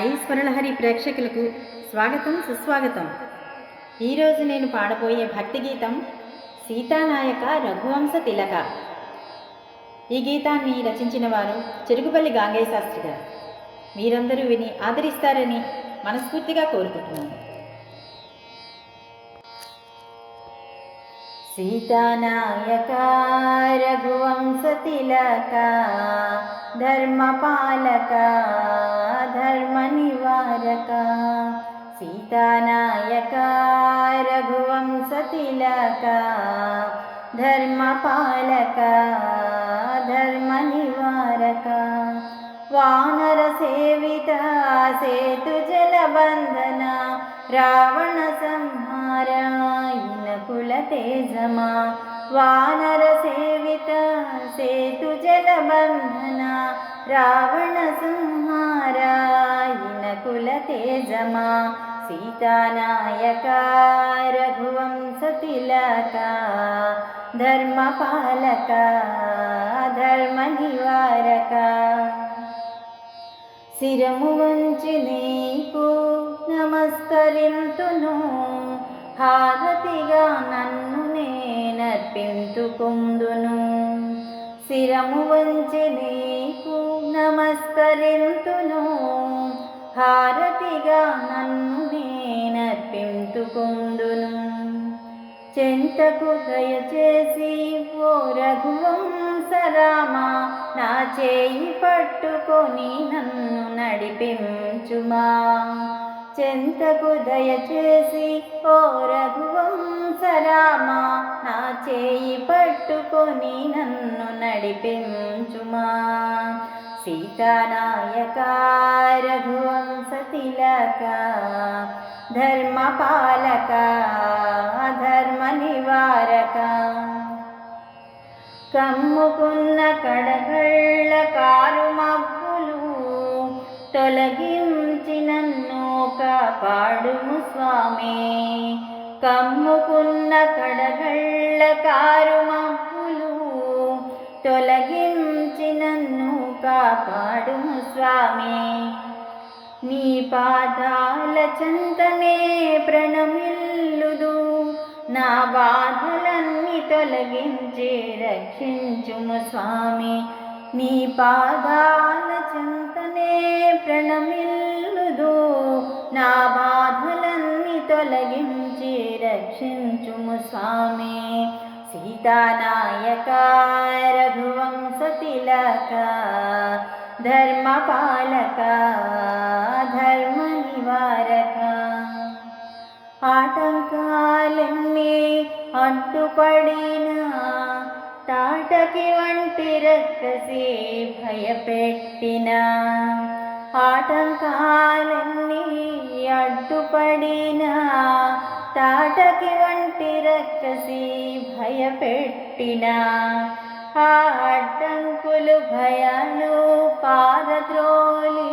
సాయి స్వరలహరి ప్రేక్షకులకు స్వాగతం సుస్వాగతం. ఈరోజు నేను పాడబోయే భక్తి గీతం సీతానాయక రఘువంశ తిలక. ఈ గీతాన్ని రచించిన వారు చెరుగుపల్లి గాంగయ్య శాస్త్రి గారు. మీరందరూ విని ఆదరిస్తారని మనస్ఫూర్తిగా కోరుకుంటున్నాను. సీతానాయక రఘువంశ తిలక, ధర్మపాలక ధర్మ నివారక. సీతానాయక రఘువంశ తిలక, ధర్మపాలక ధర్మ నివారక. వానర సేవిత సేతు జలబంధన, రావణ సంహార కుల తేజమా. వానర సేవిత సేతు జలబంధన, రావణ సంహార కుల తేజమా. సీతానాయక రఘువంశ తిలక, ధర్మపాలక ధర్మ నివారక. శిరము వంచి నీకు నమస్కరింతును, హారతిగా నన్ను నేనర్పింతుకుందును. శిరము వంచి నీకు నమస్కరింతును, హారతిగా నన్ను నేనర్పింతుకుందును. చెంతకు దయచేసి ఓ రఘువంశరామ, నా చేయి పట్టుకొని నన్ను నడిపించుమా. చెంతకు దయచేసి ఓ రఘువంశరామ, నా చేయి పట్టుకొని నన్ను నడిపించుమా. సీతానాయక రఘువంశ తిలక, ధర్మపాలక ధర్మ నివారక. కమ్ముకున్న కడగళ్ళ కారు మబ్బులు తొలగించి నన్ను కాపాడుము స్వామి. కమ్ముకున్న కడగళ్ళ కారు మబ్బులు తొలగించి నన్ను కాపాడుము స్వామి. నీ పాదాల చెంతనే ప్రణమిల్లుదు, నా బాధలన్నీ తొలగించి రక్షించుము స్వామి. నీ పాదాల చెంతనే ప్రణమిల్లుదు, నా బాధలన్నీ తొలగించి రక్షించుము స్వామి. సీతానాయక రఘువంశ తిలక, ధర్మపాలక ధర్మ నివారక. ఆటంకాలన్నీ అడ్డుపడిన, తాటకి వంటి రక్కసి భయపెట్టిన. ఆటంకాలన్నీ అడ్డుపడిన, తాటకి వంటి రక్కసి భయపెట్టిన. ఆ అడ్డంకులు భయాలు పారద్రోలి,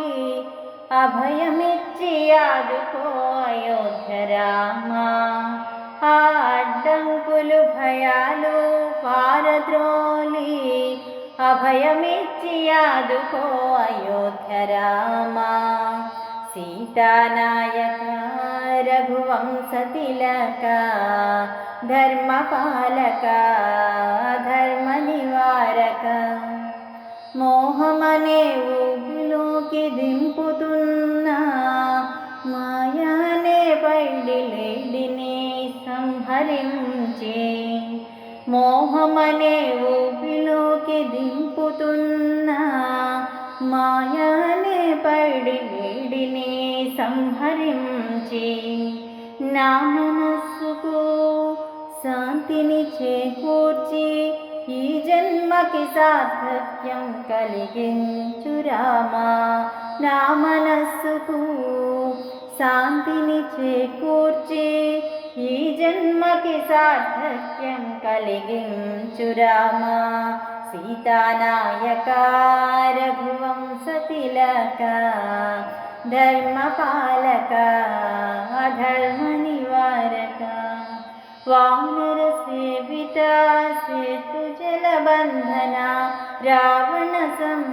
అభయమిచ్చి ఆదుకో అయోధ్య రామ. ఆ అడ్డంకులు భయాలు పారద్రోలి, అభయమిచ్చి ఆదుకో అయోధ్య రామ. సీతానాయక రఘువంశ తిలక, ధర్మపాలక ధర్మ నివారక. మోహమనే ఊబిలోకి దింపుతున్న, మాయానే పైడిలేడిని సంహరించి. మోహమనే ఊబిలోకి దింపుతున్న, మాయానే పైడిలేడిని సంహరించి. నా మనస్సుకు శాంతిని చేకూర్చి, ఈ జన్మకి సార్థక్యం కలిగించు రామా. నా మనస్సుకు శాంతిని చేకూర్చి, ఈ జన్మకి సార్థక్యం కలిగించు రామా. సీతానాయక రఘువంశ తిలక, ధర్మపాలక ధర్మ నివారక. వానర సేవిత సేతు జలబంధన, రావణ సంహార